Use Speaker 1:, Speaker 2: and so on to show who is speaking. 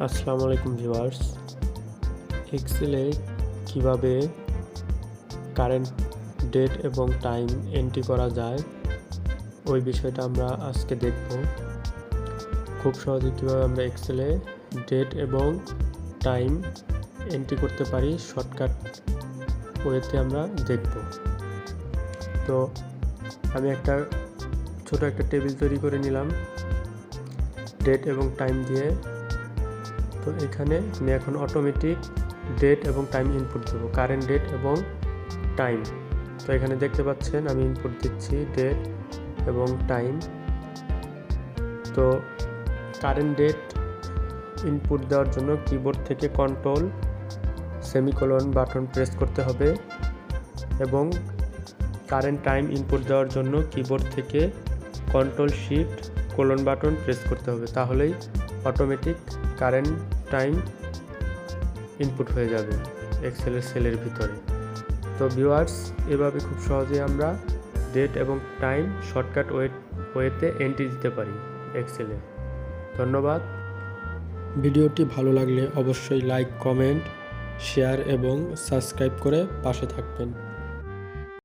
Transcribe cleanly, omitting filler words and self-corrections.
Speaker 1: আসসালামু আলাইকুম ভিউয়ার্স। এক্সেলে কিভাবে কারেন্ট ডেট এবং টাইম এন্ট্রি করা যায় ওই বিষয়টা আমরা আজকে দেখব। খুব সহজে কিভাবে আমরা এক্সেলে ডেট এবং টাইম এন্ট্রি করতে পারি শর্টকাট ওয়েতে আমরা দেখব। তো আমি ছোট একটা টেবিল তৈরি করে নিলাম ডেট এবং টাইম দিয়ে। তো এখানে আমি এখন অটোমেটিক ডেট এবং টাইম ইনপুট দেবো, কারেন্ট ডেট এবং টাইম। তো এখানে দেখতে পাচ্ছেন আমি ইনপুট দিচ্ছি ডেট এবং টাইম। তো কারেন্ট ডেট ইনপুট দেওয়ার জন্য কিবোর্ড থেকে কন্ট্রোল সেমিকোলন বাটন প্রেস করতে হবে এবং কারেন্ট টাইম ইনপুট দেওয়ার জন্য কিবোর্ড থেকে control shift colon button press করতে হবে, তাহলেই অটোমেটিক কারেন্ট টাইম ইনপুট হয়ে যাবে এক্সেলের সেলের ভিতরে। তো ভিউয়ার্স, এভাবে খুব সহজেই আমরা ডেট এবং টাইম শর্টকাট ওয়েতে এন্ট্রি দিতে পারি এক্সেলে। ধন্যবাদ। ভিডিওটি ভালো লাগলে অবশ্যই লাইক, কমেন্ট, শেয়ার এবং সাবস্ক্রাইব করে পাশে থাকবেন।